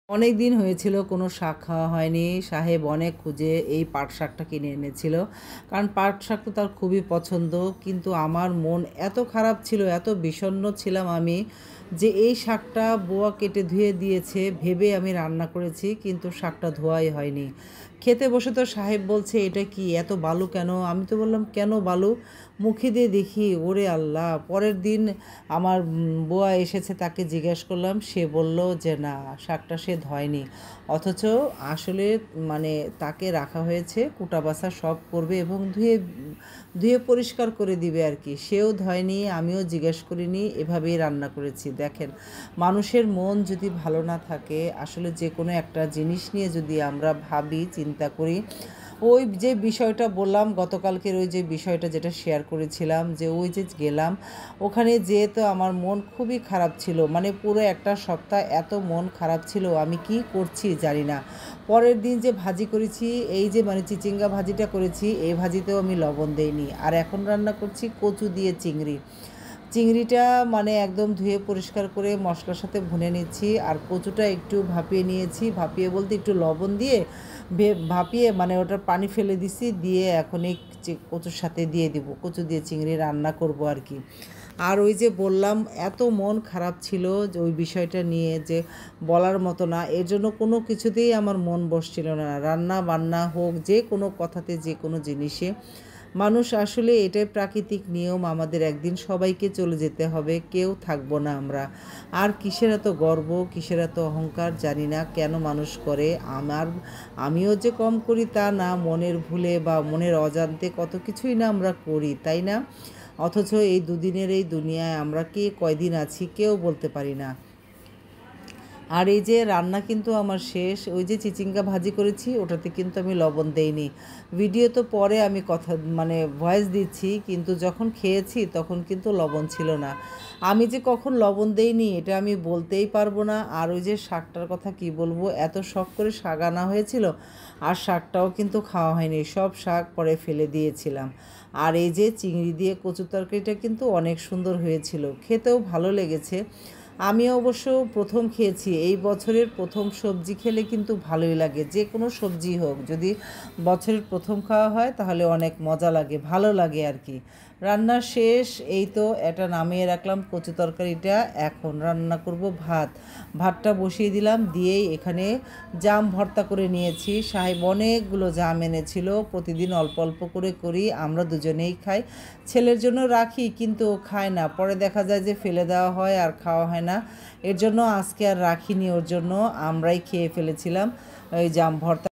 অনেক দিন হয়েছিল কোনো শাক খাওয়া হয়নি। সাহেব অনেক খুঁজে এই পাট শাকটা কিনে এনেছিল, কারণ পাট শাক তো তার খুবই পছন্দ। কিন্তু আমার মন এত খারাপ ছিল, এত বিষণ্ণ ছিলাম আমি, যে এই শাকটা বুয়া কেটে ধুয়ে দিয়েছে ভেবে আমি রান্না করেছি, কিন্তু শাকটা ধোয়াই হয়নি। খেতে বসে তো সাহেব বলছে, এটা কি এত বালু কেন? আমি তো বললাম, কেন বালু? মুখে দিয়ে দেখি, ওরে আল্লাহ! পরের দিন আমার বুয়া এসেছে, তাকে জিজ্ঞেস করলাম, সে বলল যে না, শাকটা সে ধয়নি। অথচ আসলে মানে তাকে রাখা হয়েছে, কুটাবাছা সব করবে এবং ধুয়ে ধুয়ে পরিষ্কার করে দিবে আর কি। সেও ধয়নি, আমিও জিজ্ঞেস করিনি, এভাবেই রান্না করেছি। দেখেন, মানুষের মন যদি ভালো না থাকে, আসলে যে কোনো একটা জিনিস নিয়ে যদি আমরা ভাবি, চিন্তা করি, ওই যে বিষয়টা বললাম গতকালকের, ওই যে বিষয়টা যেটা শেয়ার করেছিলাম, যে ওই যে গেলাম, ওখানে যেয়ে তো আমার মন খুবই খারাপ ছিল। মানে পুরো একটা সপ্তাহ এত মন খারাপ ছিল, আমি কি করছি জানি না। পরের দিন যে ভাজি করেছি, এই যে মানে চিচিঙ্গা ভাজিটা করেছি, এই ভাজিতেও আমি লবণ দেইনি। আর এখন রান্না করছি কচু দিয়ে চিংড়ি। চিংড়িটা মানে একদম ধুয়ে পরিষ্কার করে মশলার সাথে ভুনে নিচ্ছি, আর কচুটা একটু ভাপিয়ে নিয়েছি। ভাপিয়ে বলতে একটু লবণ দিয়ে ভাপিয়ে মানে ওটার পানি ফেলে দিছি, দিয়ে এখন এই কচুর সাথে দিয়ে দিব, কচু দিয়ে চিংড়ি রান্না করব আর কি। আর ওই যে বললাম, এত মন খারাপ ছিল যে ওই বিষয়টা নিয়ে, যে বলার মতো না। এর জন্য কোনো কিছুতেই আমার মন বসছিল না, রান্না বান্না হোক, যে কোনো কথাতে, যে কোনো জিনিসে। মানুষ আসলে এটাই প্রাকৃতিক নিয়ম, আমাদের একদিন সবাইকে চলে যেতে হবে, কেউ থাকবো না আমরা। আর কিসের এত গর্ব, কিসের এত অহংকার, জানি না কেন মানুষ করে। আমিও যে কম করি তা না, মনের ভুলে বা মনের অজান্তে কত কিছুই না আমরা করি, তাই না? অথচ এই দুদিনের এই দুনিয়ায় আমরা কে কয়দিন আছি কেউ বলতে পারি না। আর এই যে রান্না কিন্তু আমার শেষ। ওই যে চিচিঙ্গা ভাজি করেছি, ওটাতে কিন্তু আমি লবণ দেইনি। ভিডিও তো পরে আমি কথা মানে ভয়েস দিচ্ছি, কিন্তু যখন খেয়েছি তখন কিন্তু লবণ ছিল না। আমি যে কখন লবণ দেইনি এটা আমি বলতেই পারবো না। আর ওই যে শাকটার কথা কি বলবো, এত শখ করে শাক আনা হয়েছিল, আর শাকটাও কিন্তু খাওয়া হয়নি, সব শাক পরে ফেলে দিয়েছিলাম। আর এই যে চিংড়ি দিয়ে কচুর তরকারিটা কিন্তু অনেক সুন্দর হয়েছিল, খেতেও ভালো লেগেছে। আমি অবশ্য প্রথম খেয়েছি, এই বছরের প্রথম সবজি খেলে কিন্তু ভালোই লাগে, যে কোনো সবজি হোক, যদি বছরের প্রথম খাওয়া হয় তাহলে অনেক মজা লাগে, ভালো লাগে আর কি। রান্না শেষ, এই তো এটা নামিয়ে রাখলাম কচু তরকারিটা। এখন রান্না করব ভাত। ভাতটা বসিয়ে দিলাম, দিয়েই এখানে জাম ভর্তা করে নিয়েছি। সাহেব অনেকগুলো জাম এনেছিল, প্রতিদিন অল্প অল্প করে করি, আমরা দুজনেই খাই। ছেলের জন্য রাখি, কিন্তু ও খায় না, পরে দেখা যায় যে ফেলে দেওয়া হয় আর খাওয়া হয় না। এর জন্য আজকে আর রাখিনি ওর জন্য, আমরাই খেয়ে ফেলেছিলাম ওই জাম ভর্তা।